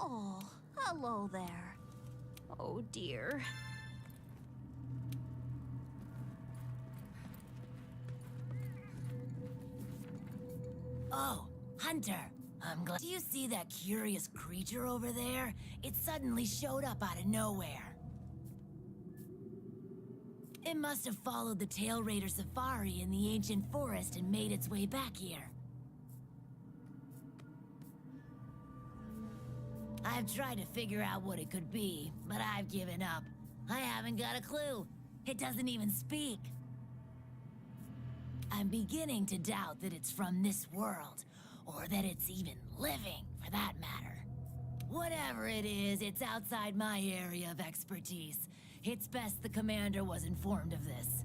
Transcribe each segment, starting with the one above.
Oh, hello there. Oh dear. Oh, Hunter. I'm glad. Do you see that curious creature over there? It suddenly showed up out of nowhere. It must have followed the Tail Raider safari in the ancient forest and made its way back here. I've tried to figure out what it could be, but I've given up. I haven't got a clue. It doesn't even speak. I'm beginning to doubt that it's from this world, or that it's even living, for that matter. Whatever it is, it's outside my area of expertise. It's best the commander was informed of this.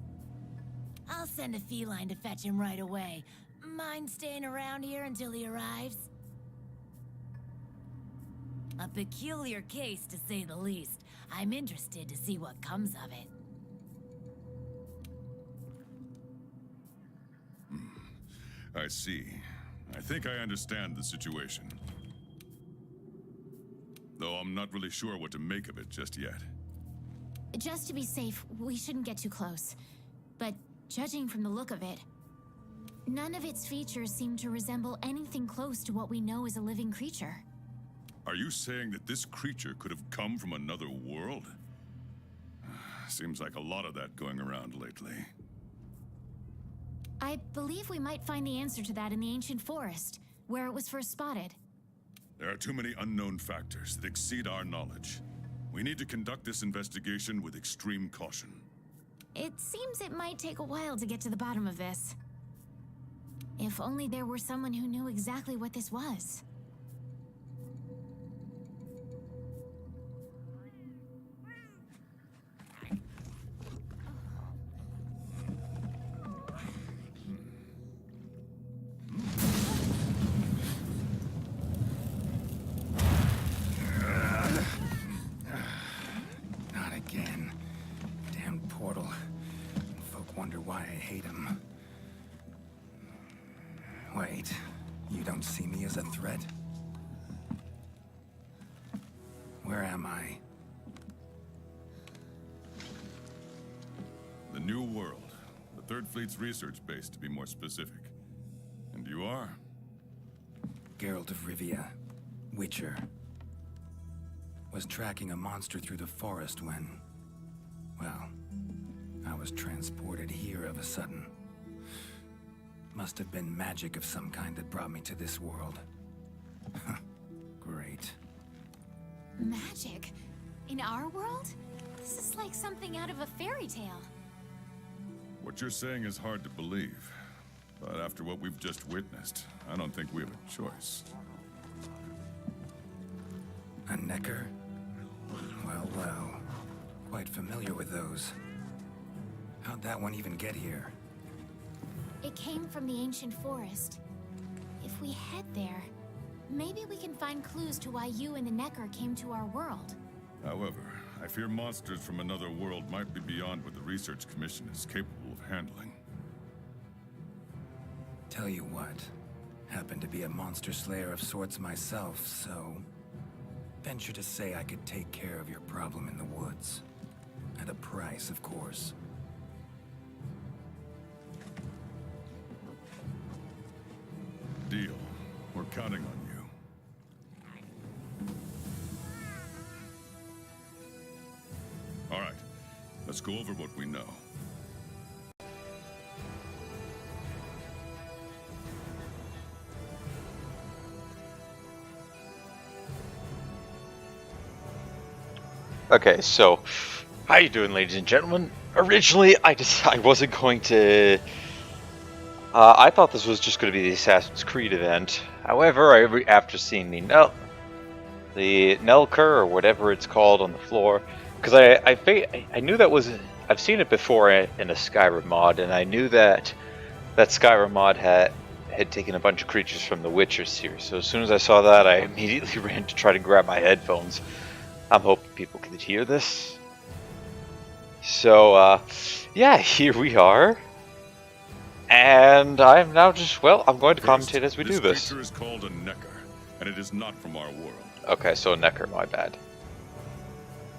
I'll send a feline to fetch him right away. Mind staying around here until he arrives? A peculiar case, to say the least. I'm interested to see what comes of it. I see. I think I understand the situation. Though I'm not really sure what to make of it just yet. Just to be safe, we shouldn't get too close. But judging from the look of it, none of its features seem to resemble anything close to what we know is a living creature. Are you saying that this creature could have come from another world? Seems like a lot of that going around lately. I believe we might find the answer to that in the ancient forest, where it was first spotted. There are too many unknown factors that exceed our knowledge. We need to conduct this investigation with extreme caution. It seems it might take a while to get to the bottom of this. If only there were someone who knew exactly what this was. Not again. Damn portal. Folk wonder why I hate him. Wait, you don't see me as a threat? Where am I? The New World. The Third Fleet's research base, to be more specific. And you are? Geralt of Rivia, Witcher. Was tracking a monster through the forest when... well, I was transported here of a sudden. Must have been magic of some kind that brought me to this world. Great. Magic? In our world? This is like something out of a fairy tale. What you're saying is hard to believe. But after what we've just witnessed, I don't think we have a choice. A Necker? Well, well. Quite familiar with those. How'd that one even get here? It came from the ancient forest. If we head there, maybe we can find clues to why you and the Necker came to our world. However, I fear monsters from another world might be beyond what the Research Commission is capable of handling. Tell you what, happen to be a monster slayer of sorts myself, so... venture to say I could take care of your problem in the woods. At a price, of course. Deal. We're counting on you. All right. Let's go over what we know. Okay, so how you doing, ladies and gentlemen? Originally, I wasn't going to. I thought this was just going to be the Assassin's Creed event. However, after seeing the Nelker or whatever it's called on the floor, because I knew that was I've seen it before in a Skyrim mod, and I knew that Skyrim mod had taken a bunch of creatures from the Witcher series. So as soon as I saw that, I immediately ran to try to grab my headphones. I'm hoping people can hear this. So, yeah, here we are. And I'm now just, well, I'm going to commentate as we do this. This creature is called a Necker, and it is not from our world. Okay, so Necker, my bad.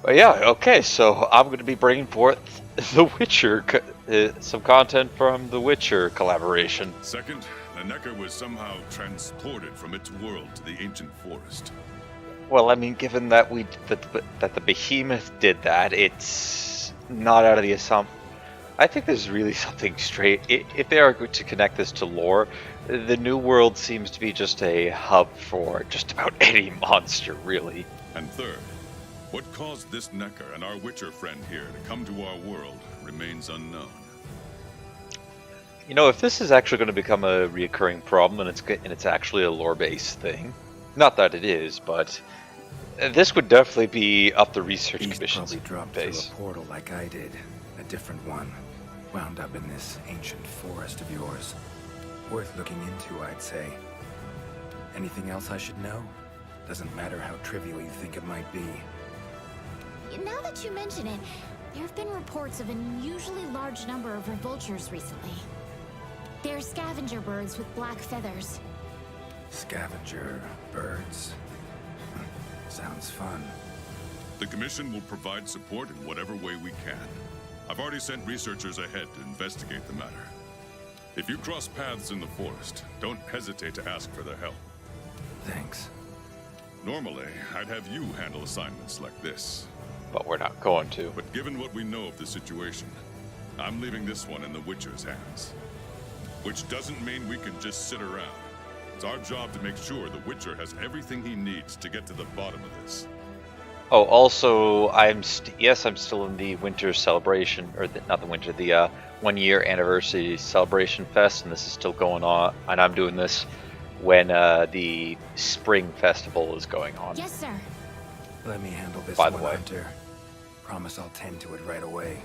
But yeah, okay, so I'm going to be bringing forth The Witcher, some content from The Witcher collaboration. Second, the Necker was somehow transported from its world to the ancient forest. Well, I mean, given that that the Behemoth did that, it's not out of the assumption. I think there's really something straight. If they are going to connect this to lore, the New World seems to be just a hub for just about any monster, really. And third, what caused this Necker and our Witcher friend here to come to our world remains unknown. You know, if this is actually going to become a reoccurring problem, and it's actually a lore-based thing, not that it is, but this would definitely be up the research Beast commission's probably dropped base. through a portal like I did. A different one. Wound up in this ancient forest of yours. Worth looking into, I'd say. Anything else I should know? Doesn't matter how trivial you think it might be. Now that you mention it, there have been reports of an unusually large number of revoltures recently. They're scavenger birds with black feathers. Scavenger birds. Sounds fun. The Commission will provide support in whatever way we can. I've already sent researchers ahead to investigate the matter. If you cross paths in the forest, don't hesitate to ask for their help. Thanks. Normally, I'd have you handle assignments like this. But we're not going to. But given what we know of the situation, I'm leaving this one in the Witcher's hands. Which doesn't mean we can just sit around. It's our job to make sure the Witcher has everything he needs to get to the bottom of this. Oh, also, I'm still in the winter celebration, or not the winter, the 1 year anniversary celebration fest, and this is still going on, and I'm doing this when the spring festival is going on. Yes, sir. Let me handle this By the one, way. Hunter. Promise I'll tend to it right away.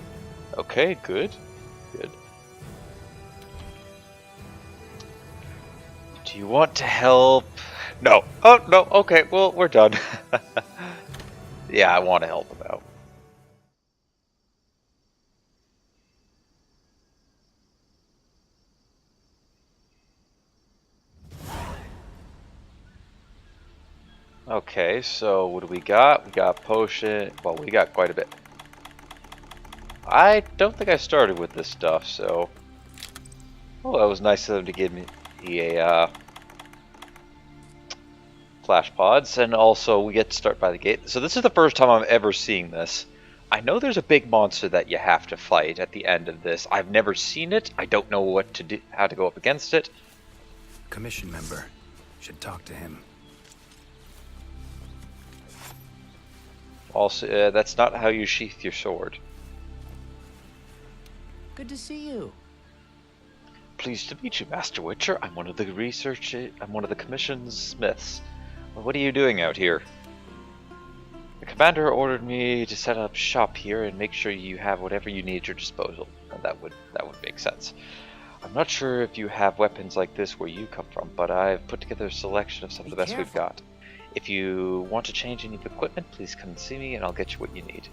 Okay, good. Good. Do you want to help? No. Oh, no, okay, well, we're done. Yeah, I want to help him out. Okay, so what do we got? We got potion. Well, we got quite a bit. I don't think I started with this stuff, so... Oh, that was nice of them to give me a flash pods, and also we get to start by the gate. So this is the first time I'm ever seeing this. I know there's a big monster that you have to fight at the end of this. I've never seen it. I don't know what to do, how to go up against it. Commission member. Should talk to him. Also, that's not how you sheath your sword. Good to see you. Pleased to meet you, Master Witcher. I'm one of the Commission's smiths. Well, what are you doing out here? The commander ordered me to set up shop here and make sure you have whatever you need at your disposal. And that would make sense. I'm not sure if you have weapons like this where you come from, but I've put together a selection of some of the best we've got. If you want to change any of the equipment, please come and see me and I'll get you what you need.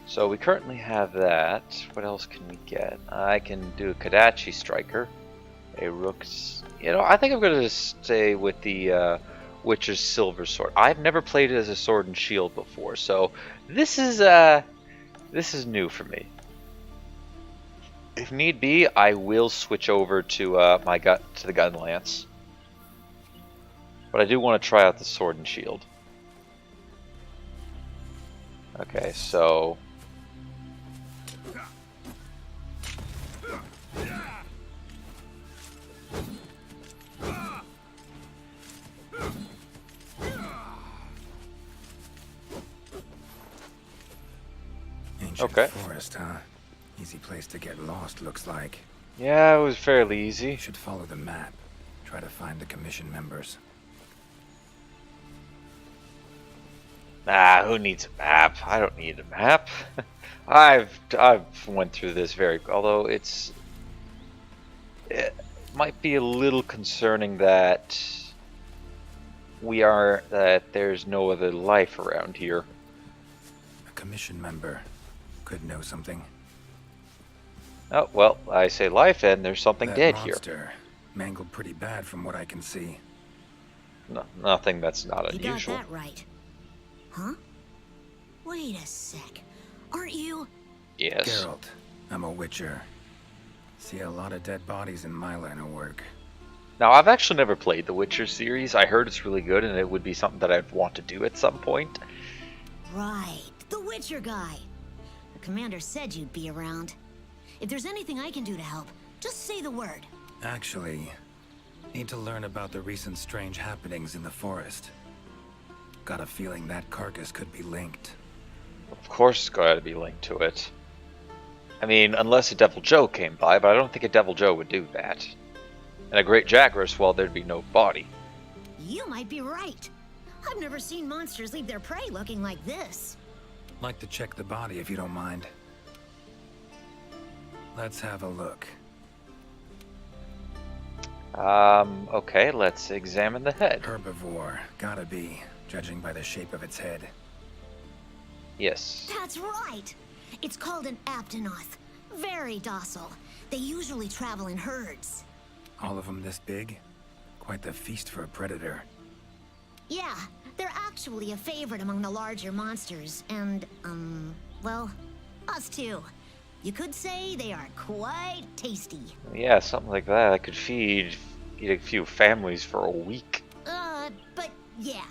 So we currently have that. What else can we get? I can do a Kodachi Striker. A Rook's... You know, I think I'm going to stay with the Witcher's Silver Sword. I've never played it as a sword and shield before, so this is new for me. If need be, I will switch over to the Gun Lance. But I do want to try out the sword and shield. Okay, so... Ancient Okay. forest, huh? Easy place to get lost, looks like. Yeah, it was fairly easy. You should follow the map. Try to find the commission members. Nah, who needs a map? I don't need a map. I've went through this although it might be a little concerning that there's no other life around here. A commission member could know something. Oh, well, I say life and there's something That dead monster, Mangled pretty bad from what I can see. No, nothing that's not You got unusual. that right. Huh? Wait a sec. Aren't you? Yes. Geralt, I'm a Witcher. See a lot of dead bodies in my line of work. Now, I've actually never played the Witcher series. I heard it's really good, and it would be something that I'd want to do at some point. Right. The Witcher guy. The commander said you'd be around. If there's anything I can do to help, just say the word. Actually, need to learn about the recent strange happenings in the forest. Got a feeling that carcass could be linked. Of course, it's got to be linked to it. I mean, unless a Devil Joe came by, but I don't think a Devil Joe would do that. And a Great Jagras, well, there'd be no body. You might be right. I've never seen monsters leave their prey looking like this. Like to check the body if you don't mind. Let's have a look. Okay, let's examine the head. Herbivore, gotta be, judging by the shape of its head. Yes. That's right. It's called an Aptonoth. Very docile. They usually travel in herds. All of them this big? Quite the feast for a predator. Yeah, they're actually a favorite among the larger monsters, and, well, us too. You could say they are quite tasty. Yeah, something like that. I could feed a few families for a week. But yeah.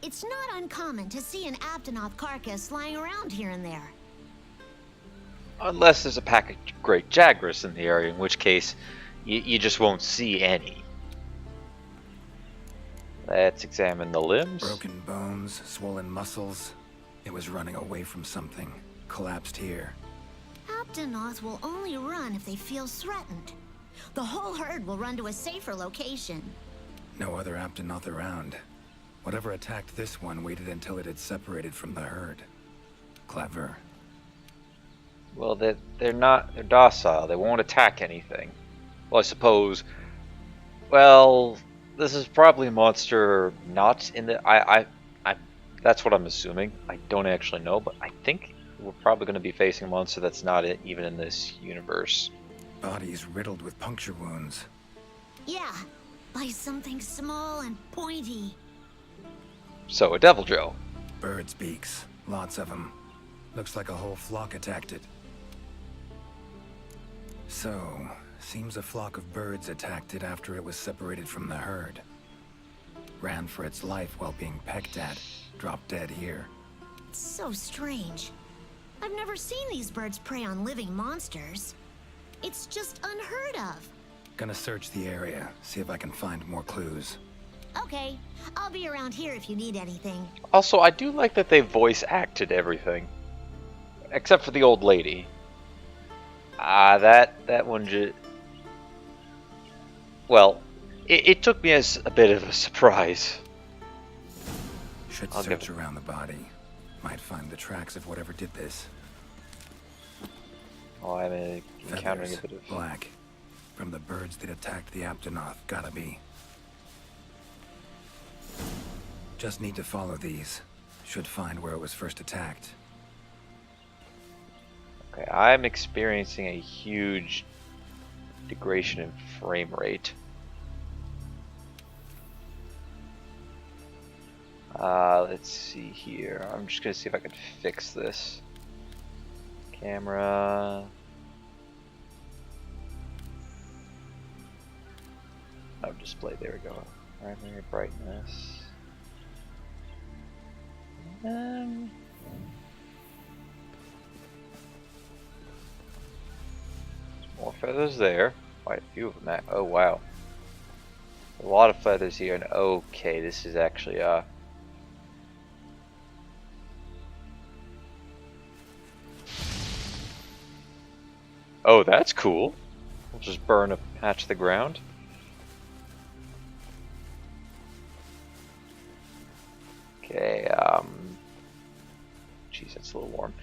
It's not uncommon to see an Aptonoth carcass lying around here and there. Unless there's a pack of Great Jagras in the area, in which case you just won't see any. Let's examine the limbs. Broken bones, swollen muscles. It was running away from something. Collapsed here. Aptonoth will only run if they feel threatened. The whole herd will run to a safer location. No other Aptonoth around. Whatever attacked this one waited until it had separated from the herd. Clever. Well, they're docile. They won't attack anything. Well, I suppose. Well, this is probably a monster not in the. That's what I'm assuming. I don't actually know, but I think we're probably going to be facing a monster that's not even in this universe. Bodies riddled with puncture wounds. Yeah, by something small and pointy. So, a Devil Joe. Birds' beaks. Lots of them. Looks like a whole flock attacked it. So, seems a flock of birds attacked it after it was separated from the herd. Ran for its life while being pecked at. Dropped dead here. It's so strange. I've never seen these birds prey on living monsters. It's just unheard of. Gonna search the area, see if I can find more clues. Okay, I'll be around here if you need anything. Also, I do like that they voice acted everything. Except for the old lady. That one just... Well, it took me as a bit of a surprise. Should I'll give search around the body. Might find the tracks of whatever did this. Oh, I'm encountering a Feathers, bit of... black. From the birds that attacked the Aptonoth, gotta be. Just need to follow these. Should find where it was first attacked. Okay, I'm experiencing a huge degradation in frame rate. Let's see here. I'm just gonna see if I can fix this. Camera. Oh, display. There we go. Primary brightness. More feathers there. Quite a few of them. Oh wow. A lot of feathers here. And okay, this is actually oh, that's cool. We'll just burn a patch of the ground. Okay, geez, that's a little warm.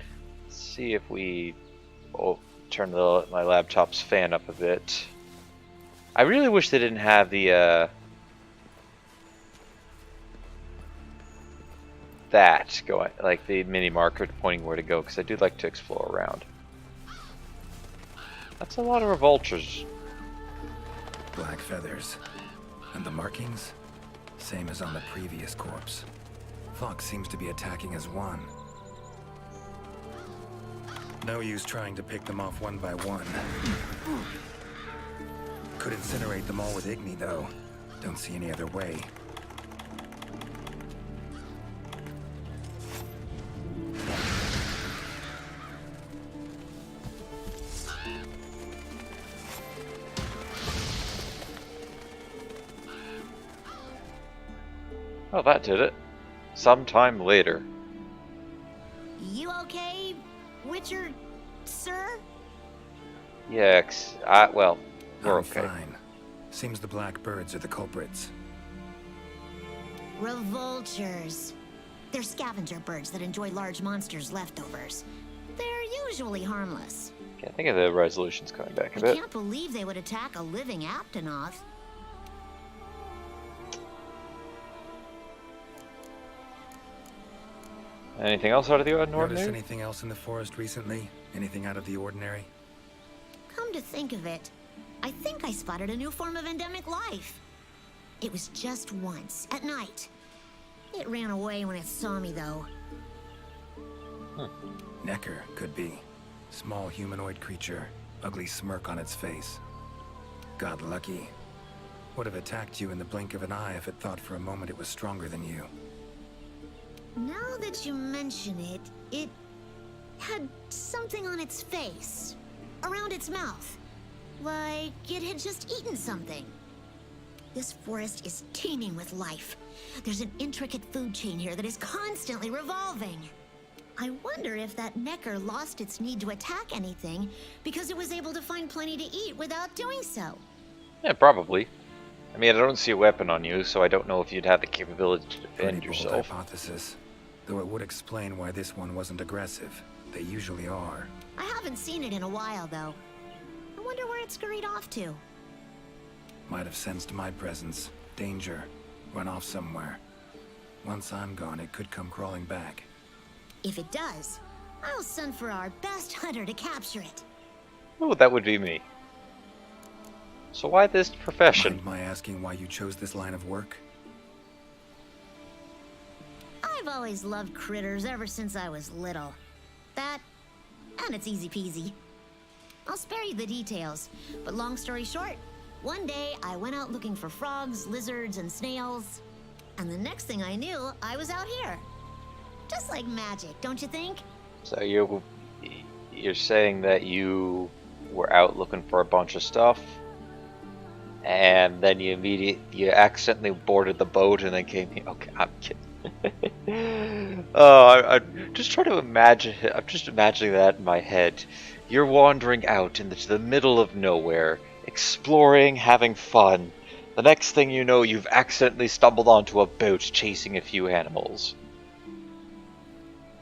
Let's see if we turn my laptop's fan up a bit. I really wish they didn't have the that going, like the mini marker pointing where to go, because I do like to explore around. That's a lot of vultures. black feathers. And the markings? Same as on the previous corpse. Fox seems to be attacking as one. No use trying to pick them off one by one. Could incinerate them all with Igni, though. Don't see any other way. Oh, that did it. Sometime later. You okay, Witcher, sir? Yeah, well, we're I'm okay. fine. Seems the black birds are the culprits. Revoltures. They're scavenger birds that enjoy large monsters' leftovers. They're usually harmless. Okay, I think the resolution's coming back a I bit. can't believe they would attack a living Aptonoth. Anything else out of the Notice ordinary? anything else in the forest recently? Anything out of the ordinary? Come to think of it, I think I spotted a new form of endemic life. It was just once, at night. It ran away when it saw me, though. Necker, could be. Small humanoid creature, ugly smirk on its face. Got lucky. Would have attacked you in the blink of an eye if it thought for a moment it was stronger than you. Now that you mention it, it had something on its face, around its mouth, like it had just eaten something. This forest is teeming with life. There's an intricate food chain here that is constantly revolving. I wonder if that Necker lost its need to attack anything because it was able to find plenty to eat without doing so. Yeah, probably. I mean, I don't see a weapon on you, so I don't know if you'd have the capability to defend Pretty bold yourself. hypothesis. Though it would explain why this one wasn't aggressive. They usually are. I haven't seen it in a while, though. I wonder where it scurried off to. Might have sensed my presence. Danger. Run off somewhere. Once I'm gone, it could come crawling back. If it does, I'll send for our best hunter to capture it. Oh, that would be me. So why this profession? Mind my asking why you chose this line of work? I've always loved critters ever since I was little. That, and it's easy peasy. I'll spare you the details, but long story short, one day I went out looking for frogs, lizards, and snails, and the next thing I knew, I was out here. Just like magic, don't you think? So you're saying that you were out looking for a bunch of stuff, and then you accidentally boarded the boat and then came here. Okay, I'm kidding. I'm just trying to imagine. I'm just imagining that in my head. You're wandering out into the middle of nowhere, exploring, having fun. The next thing you know, you've accidentally stumbled onto a boat chasing a few animals.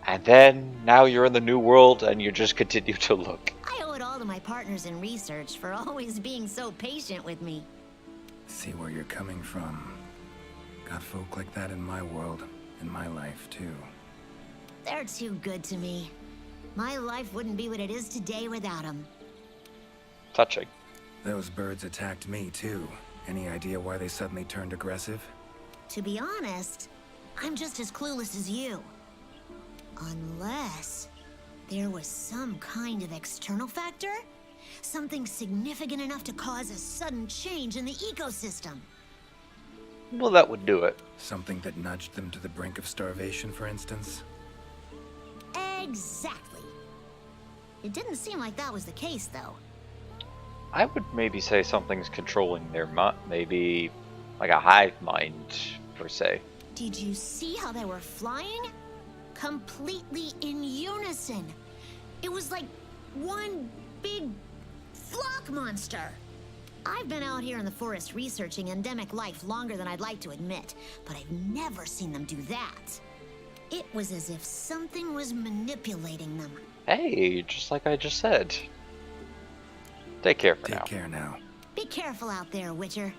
And then, now you're in the new world and you just continue to look. I owe it all to my partners in research for always being so patient with me. See where you're coming from. Got folk like that in my world, in my life, too. They're too good to me. My life wouldn't be what it is today without them. Touching. Those birds attacked me, too. Any idea why they suddenly turned aggressive? To be honest, I'm just as clueless as you. Unless there was some kind of external factor? Something significant enough to cause a sudden change in the ecosystem. Well, that would do it. Something that nudged them to the brink of starvation, for instance? Exactly. It didn't seem like that was the case, though. I would maybe say something's controlling their mind. Maybe like a hive mind, per se. Did you see how they were flying? Completely in unison. It was like one big flock monster. I've been out here in the forest researching endemic life longer than I'd like to admit, but I've never seen them do that. It was as if something was manipulating them. Hey, just like I just said. Take care for now. Take care now. Be careful out there, Witcher.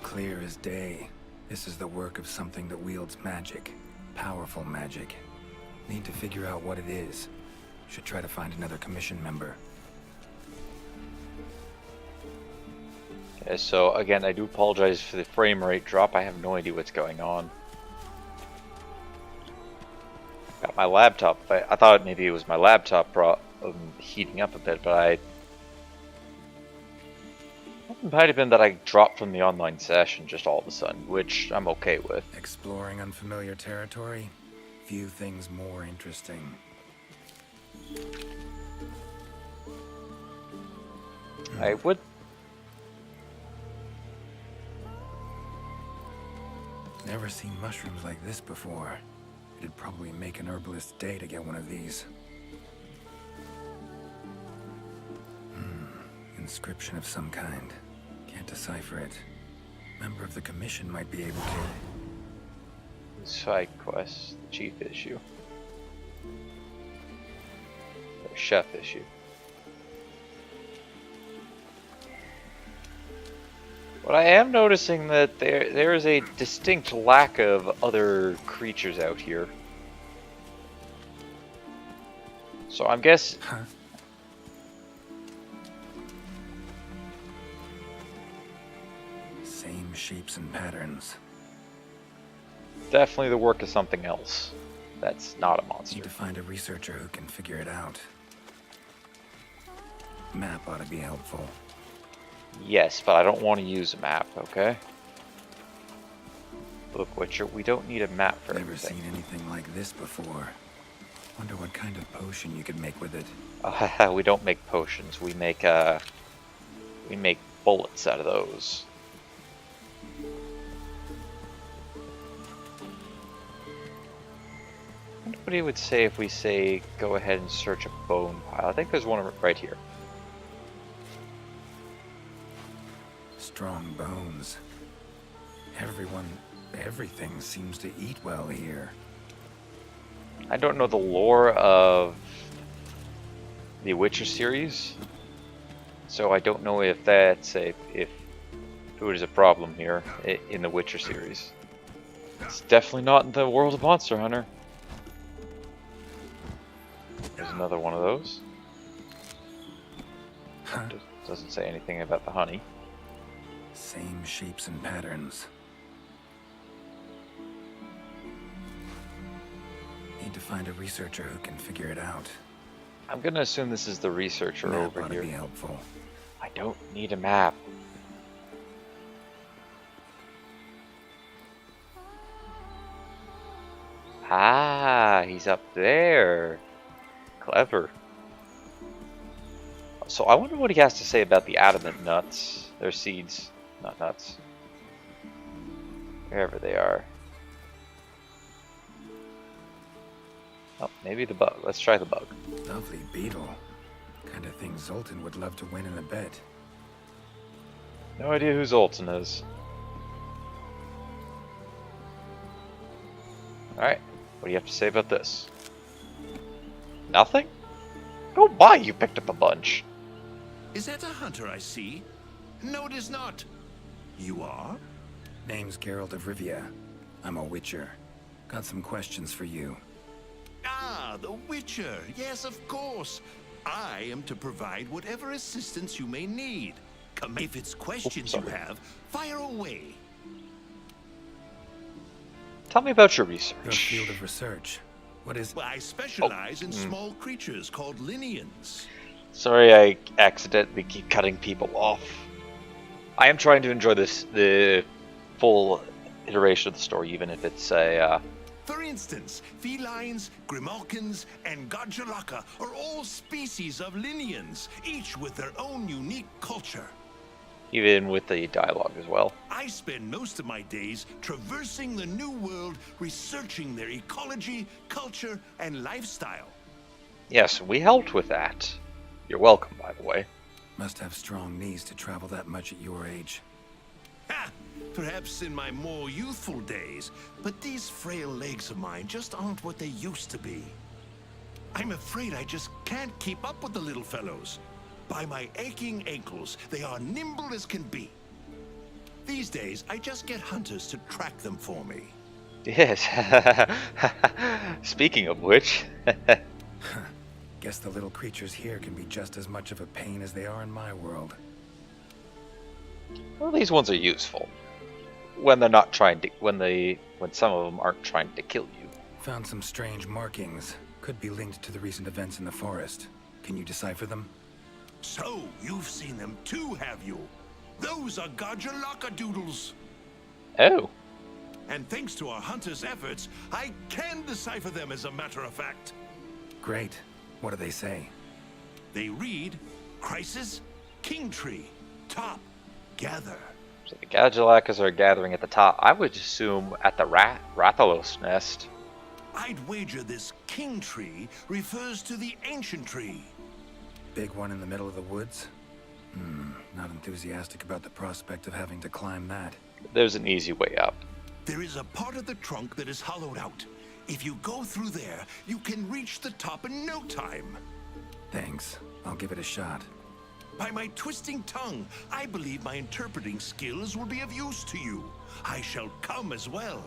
Clear as day. This is the work of something that wields magic. Powerful magic. Need to figure out what it is. Should try to find another commission member. So again, I do apologize for the frame rate drop. I have no idea what's going on. Got my laptop. I thought maybe it was my laptop heating up a bit, but it might have been that I dropped from the online session just all of a sudden, which I'm okay with. Exploring unfamiliar territory? Few things more interesting. I would. Never seen mushrooms like this before. It'd probably make an herbalist's day to get one of these. Inscription of some kind. Can't decipher it. Member of the commission might be able to. Side quest, the chief issue. Or chef issue. But I am noticing that there is a distinct lack of other creatures out here. So I'm guessing. Huh? Same shapes and patterns. Definitely the work of something else. That's not a monster. Need to find a researcher who can figure it out. Map ought to be helpful. Yes, but I don't want to use a map, okay? Look, Witcher, we don't need a map for Never everything. seen anything like this before. Wonder what kind of potion you could make with it. We don't make potions. We make bullets out of those. I wonder what he would say if we say go ahead and search a bone pile. I think there's one right here. Strong bones. Everything seems to eat well here. I don't know the lore of the Witcher series, so I don't know if that's if food is a problem here in the Witcher series. It's definitely not in the world of Monster Hunter. There's another one of those. Huh? Doesn't say anything about the honey. Same shapes and patterns. Need to find a researcher who can figure it out. I'm gonna assume this is the researcher Map over ought to here. be helpful. I don't need a map. Ah, he's up there. Clever. So I wonder what he has to say about the adamant nuts. They're seeds, not nuts. Wherever they are. Oh, maybe the bug. Let's try the bug. Lovely beetle. Kind of thing Zoltan would love to win in a bet. No idea who Zoltan is. Alright, what do you have to say about this? Nothing? Go by, you picked up a bunch. Is that a hunter I see? No, it is not. You are? Name's Geralt of Rivia. I'm a Witcher. Got some questions for you. Ah, the Witcher. Yes, of course. I am to provide whatever assistance you may need. If it's questions you sorry. have, fire away. Tell me about your Your research. field of research. What is... I specialize in small creatures called Linians. Sorry I accidentally keep cutting people off. I am trying to enjoy the full iteration of the story, even if it's a... For instance, felines, grimalkins, and Godjalaka are all species of Linians, each with their own unique culture. even with the dialogue as well. I spend most of my days traversing the New World, researching their ecology, culture, and lifestyle. Yes, we helped with that. You're welcome, by the way. Must have strong knees to travel that much at your age. Ha! Perhaps in my more youthful days, but these frail legs of mine just aren't what they used to be. I'm afraid I just can't keep up with the little fellows. By my aching ankles, they are nimble as can be. These days, I just get hunters to track them for me. Yes. Speaking of which, Guess the little creatures here can be just as much of a pain as they are in my world. Well, these ones are useful when they're not trying to. When some of them aren't trying to kill you. Found some strange markings. Could be linked to the recent events in the forest. Can you decipher them? So, you've seen them too, have you? Those are Gajalaka-doodles. Oh, And thanks to our hunter's efforts, I can decipher them as a matter of fact. Great. What do they say? They read, Crisis, King Tree, Top, Gather. so the Gadjalakas are gathering at the top. I would assume at the Rathalos nest. I'd wager this King Tree refers to the ancient tree. Big one in the middle of the woods? Not enthusiastic about the prospect of having to climb that. There's an easy way up. There is a part of the trunk that is hollowed out. If you go through there, you can reach the top in no time. Thanks. I'll give it a shot. By my twisting tongue, I believe my interpreting skills will be of use to you. I shall come as well.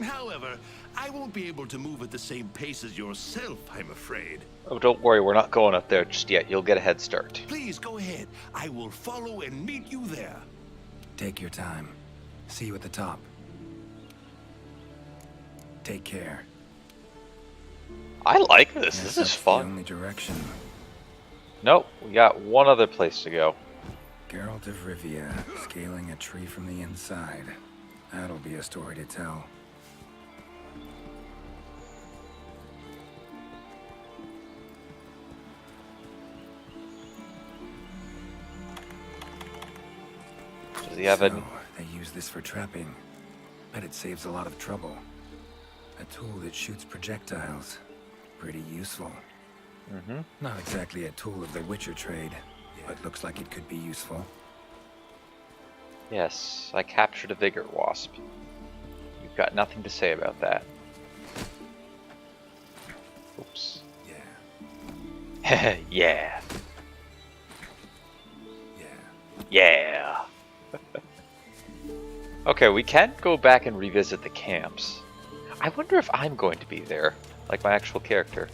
However, I won't be able to move at the same pace as yourself, I'm afraid. Oh, don't worry, we're not going up there just yet. You'll get a head start. Please go ahead. I will follow and meet you there. Take your time. See you at the top. Take care. I like this. Guess This is that's fun. The only direction. Nope, we got one other place to go. Geralt of Rivia, scaling a tree from the inside. That'll be a story to tell. Does he have So, any? they use this for trapping. Bet it saves a lot of trouble. A tool that shoots projectiles. Pretty useful. Not exactly a tool of the Witcher trade, but looks like it could be useful. Yes, I captured a Vigor Wasp. You've got nothing to say about that. Oops. Yeah. Yeah. Yeah. Yeah. Okay, we can go back and revisit the camps. I wonder if I'm going to be there, like my actual character.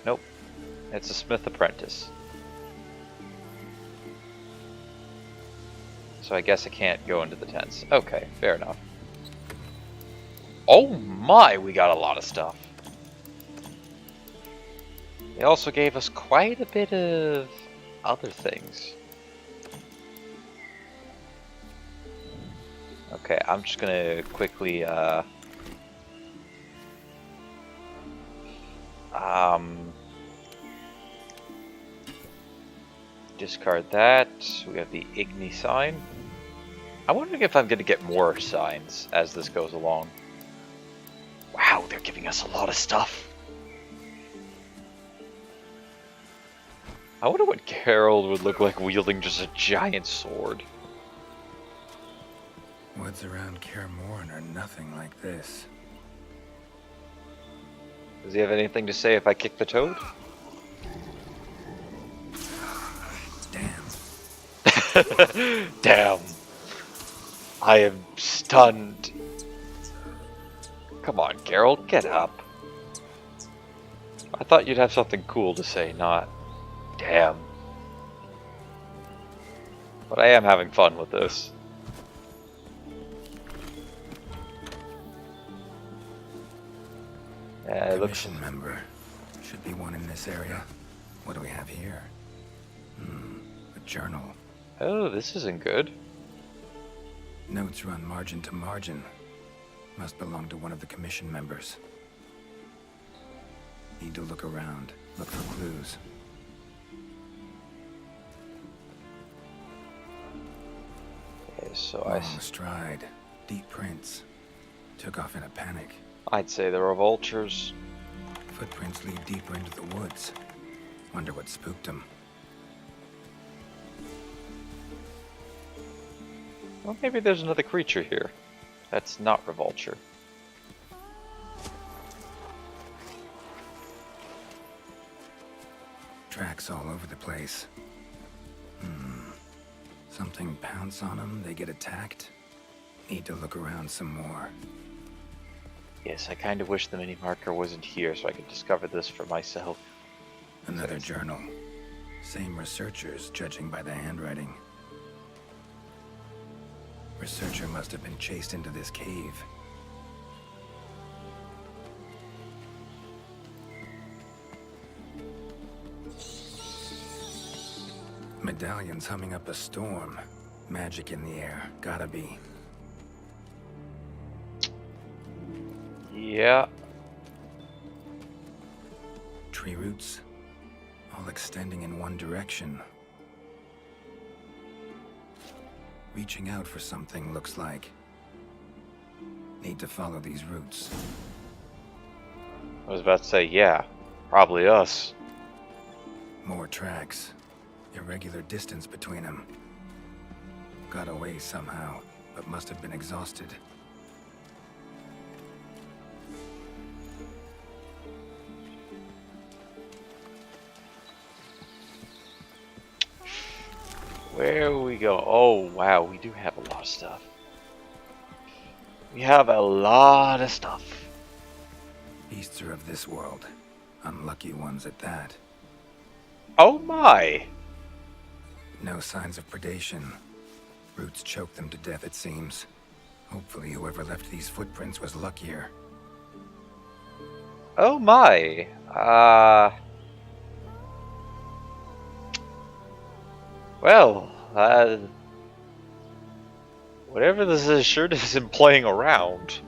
Nope. It's a Smith apprentice. So I guess I can't go into the tents. Okay, fair enough. Oh my, we got a lot of stuff. They also gave us quite a bit of other things. Okay, I'm just gonna quickly discard that. We have the Igni sign. I'm wondering if I'm gonna get more signs as this goes along. Wow, they're giving us a lot of stuff. I wonder what Geralt would look like wielding just a giant sword. Woods around Kaer Morhen are nothing like this. Does he have anything to say if I kick the toad? Damn. Damn. I am stunned. Come on, Geralt, get up. I thought you'd have something cool to say, not damn. But I am having fun with this. Yeah, it looks... Commission member. Should be one in this area. What do we have here? A journal. Oh, this isn't good. Notes run margin to margin. Must belong to one of the commission members. Need to look around. Look for clues. Okay, so Long stride. Deep prints. Took off in a panic. I'd say there are vultures. Footprints lead deeper into the woods. Wonder what spooked him. Well, maybe there's another creature here. That's not a vulture. Tracks all over the place. Something pounce on them, they get attacked. Need to look around some more. Yes, I kind of wish the mini marker wasn't here so I could discover this for myself. Another journal. Same researchers, judging by the handwriting. Researcher must have been chased into this cave. Medallion's humming up a storm. Magic in the air. Gotta be. Yeah. Tree roots, all extending in one direction. Reaching out for something, looks like. Need to follow these roots. I was about to say, yeah, probably us. More tracks. Irregular distance between them. Got away somehow, but must have been exhausted. Where will we go? Oh, wow, we do have a lot of stuff. We have a lot of stuff. Beasts are of this world. Unlucky ones at that. Oh my! No signs of predation. Roots choke them to death, it seems. Hopefully whoever left these footprints was luckier. Oh my! Well, whatever this is sure isn't playing around.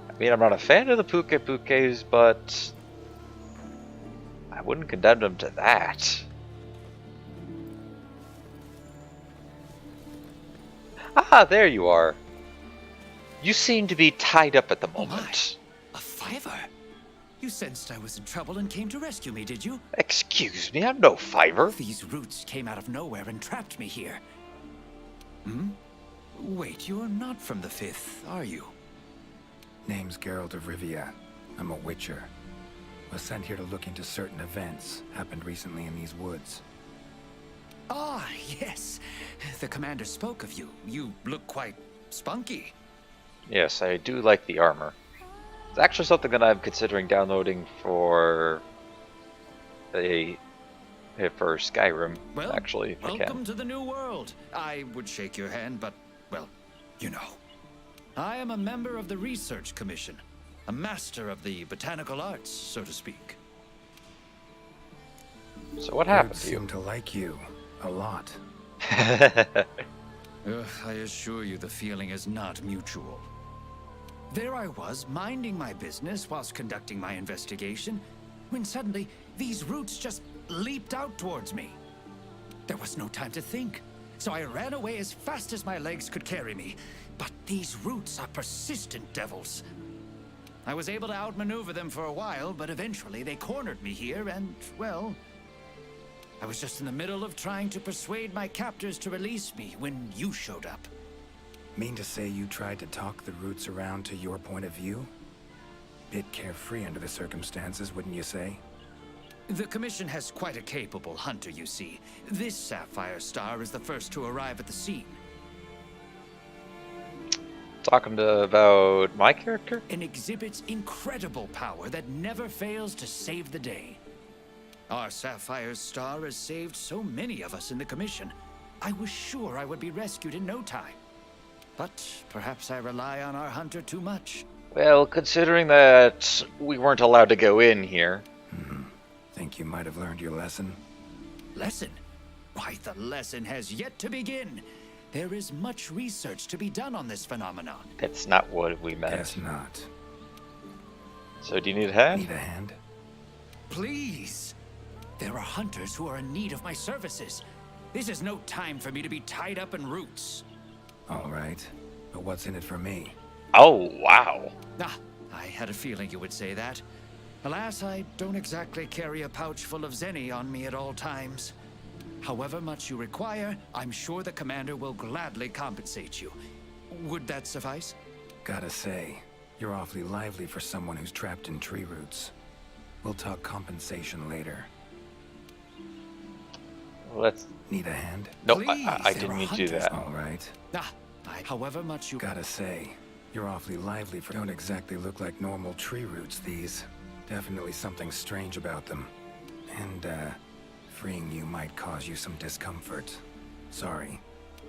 I mean, I'm not a fan of the Pukei-Pukeis, but I wouldn't condemn them to that. Ah, there you are. You seem to be tied up at the moment. A fiver? You sensed I was in trouble and came to rescue me, did you? Excuse me, I'm no fiver. These roots came out of nowhere and trapped me here. Hmm? Wait, you're not from the Fifth, are you? Name's Geralt of Rivia. I'm a Witcher. Was sent here to look into certain events happened recently in these woods. Ah, yes. The commander spoke of you. You look quite spunky. Yes, I do like the armor. It's actually something that I'm considering downloading for Skyrim, Well, actually, if I welcome can. to the new world. I would shake your hand, but, well, you know. I am a member of the Research Commission, a master of the botanical arts, so to speak. So what happened Roots to you? seem to like you. A lot. I assure you the feeling is not mutual. There I was, minding my business whilst conducting my investigation, when suddenly these roots just leaped out towards me. There was no time to think, so I ran away as fast as my legs could carry me. But these roots are persistent devils. I was able to outmaneuver them for a while, but eventually they cornered me here and, well, I was just in the middle of trying to persuade my captors to release me when you showed up. Mean to say you tried to talk the roots around to your point of view? Bit carefree under the circumstances, wouldn't you say? The Commission has quite a capable hunter, you see. This Sapphire Star is the first to arrive at the scene. Talking about my character? And exhibits incredible power that never fails to save the day. Our Sapphire Star has saved so many of us in the Commission. I was sure I would be rescued in no time. But perhaps I rely on our hunter too much. Well, considering that we weren't allowed to go in here. Think you might have learned your lesson? Lesson? Why, the lesson has yet to begin. There is much research to be done on this phenomenon. That's not what we meant. Guess not. So do you need a hand? Need a hand? Please! There are hunters who are in need of my services. This is no time for me to be tied up in roots. All right. But what's in it for me? Oh, wow. Ah, I had a feeling you would say that. Alas, I don't exactly carry a pouch full of Zenny on me at all times. However much you require, I'm sure the commander will gladly compensate you. Would that suffice? Gotta say, you're awfully lively for someone who's trapped in tree roots. We'll talk compensation later. Let's... Need a hand? Nope, Please, I there didn't are mean to do hunters. that. All right. However much you... Gotta say, you're awfully lively for... Don't exactly look like normal tree roots, these. Definitely something strange about them. And, freeing you might cause you some discomfort. Sorry.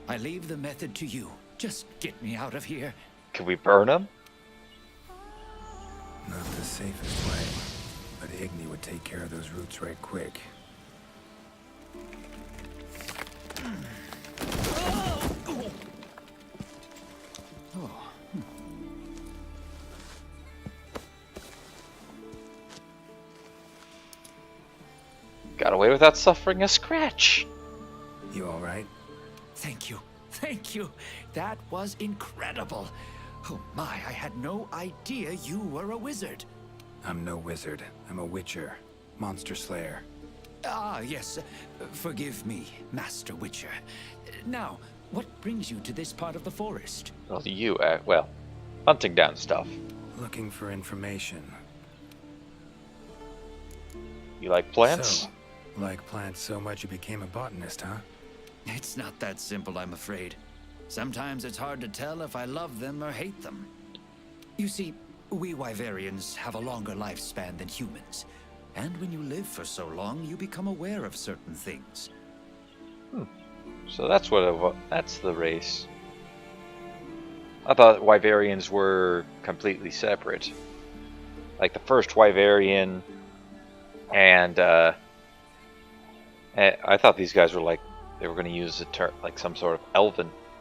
I leave the method to you. Just get me out of here. Can we burn him? Not the safest way, but Igni would take care of those roots right quick. Got away without suffering a scratch. You alright? Thank you. Thank you. That was incredible. Oh my, I had no idea you were a wizard. I'm no wizard. I'm a witcher. Monster slayer. Ah, yes. Forgive me, Master Witcher. Now, what brings you to this part of the forest? Well, well, hunting down stuff. Looking for information. You like plants? So, like plants so much you became a botanist, huh? It's not that simple, I'm afraid. Sometimes it's hard to tell if I love them or hate them. You see, we Wyverians have a longer lifespan than humans. And when you live for so long, you become aware of certain things. So that's that's the race. I thought Wyverians were completely separate. Like the first Wyverian, and I thought these guys were like they were going to use a term like some sort of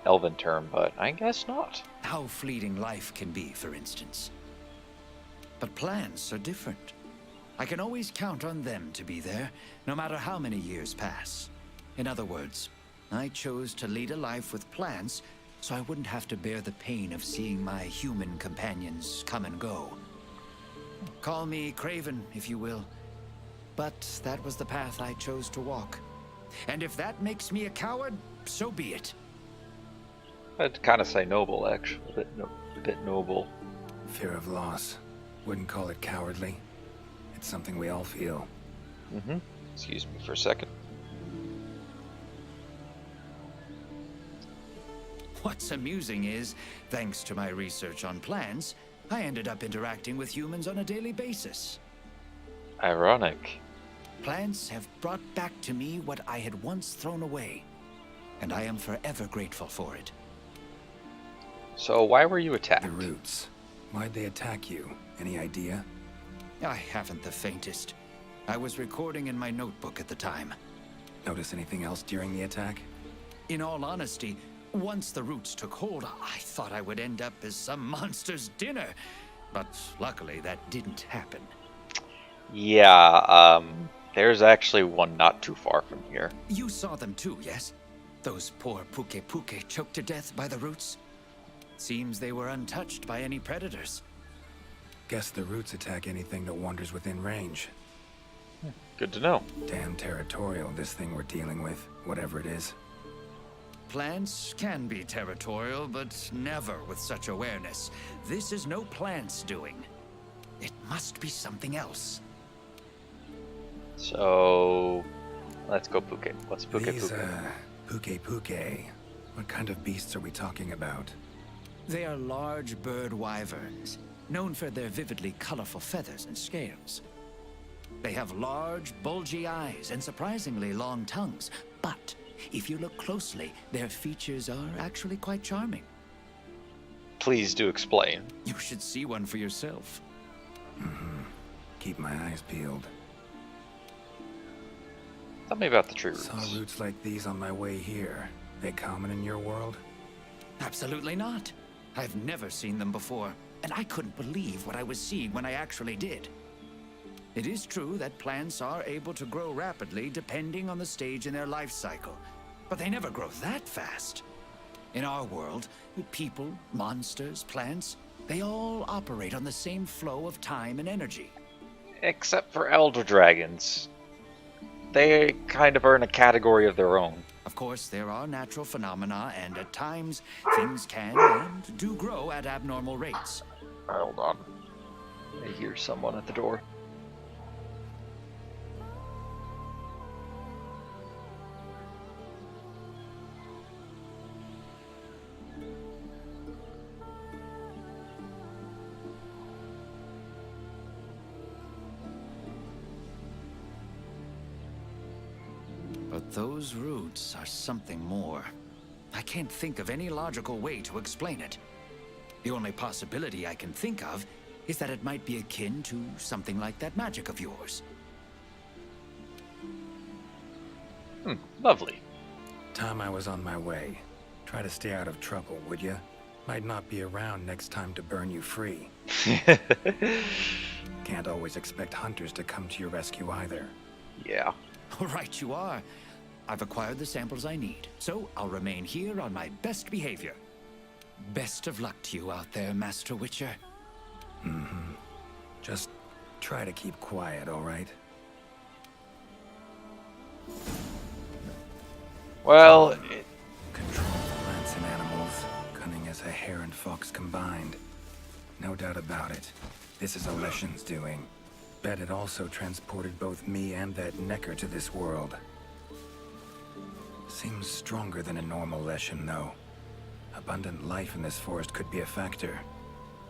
elven term, but I guess not. How fleeting life can be, for instance. But plants are different. I can always count on them to be there, no matter how many years pass. In other words, I chose to lead a life with plants so I wouldn't have to bear the pain of seeing my human companions come and go. Call me Craven, if you will. But that was the path I chose to walk. And if that makes me a coward, so be it. I'd kind of say noble, actually. A bit noble. Fear of loss. Wouldn't call it cowardly. It's something we all feel. Excuse me for a second. What's amusing is, thanks to my research on plants, I ended up interacting with humans on a daily basis. Ironic. Plants have brought back to me what I had once thrown away, and I am forever grateful for it. So why were you attacked? The roots. Why'd they attack you? Any idea? I haven't the faintest. I was recording in my notebook at the time. Notice anything else during the attack? In all honesty, once the roots took hold, I thought I would end up as some monster's dinner. But luckily, that didn't happen. Yeah, there's actually one not too far from here. You saw them too, yes? Those poor Puke choked to death by the roots? Seems they were untouched by any predators. Guess the roots attack anything that wanders within range. Good to know. Damn territorial, this thing we're dealing with, whatever it is. Plants can be territorial, but never with such awareness. This is no plant's doing. It must be something else. So, let's go Puke. What's Puke? These, Puke. What kind of beasts are we talking about? They are large bird wyverns, known for their vividly colorful feathers and scales. They have large, bulgy eyes and surprisingly long tongues, but if you look closely, their features are actually quite charming. Please do explain. You should see one for yourself. Keep my eyes peeled. Tell me about the tree roots. Saw roots like these on my way here. They common in your world? Absolutely not. I've never seen them before, and I couldn't believe what I was seeing when I actually did. It is true that plants are able to grow rapidly depending on the stage in their life cycle, but they never grow that fast. In our world, people, monsters, plants, they all operate on the same flow of time and energy. Except for elder dragons. They kind of earn a category of their own. Of course, there are natural phenomena, and at times, things can and do grow at abnormal rates. Hold on. I hear someone at the door. Those roots are something more. I can't think of any logical way to explain it. The only possibility I can think of is that it might be akin to something like that magic of yours. Lovely. Time I was on my way. Try to stay out of trouble, would ya? Might not be around next time to burn you free. Can't always expect hunters to come to your rescue either. Yeah. Right you are. I've acquired the samples I need, so I'll remain here on my best behavior. Best of luck to you out there, Master Witcher. Just try to keep quiet, all right? Well, Control the plants and animals, cunning as a hare and fox combined. No doubt about it. This is Alession's doing. Bet it also transported both me and that Necker to this world. Seems stronger than a normal Leshen, though. Abundant life in this forest could be a factor.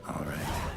All right.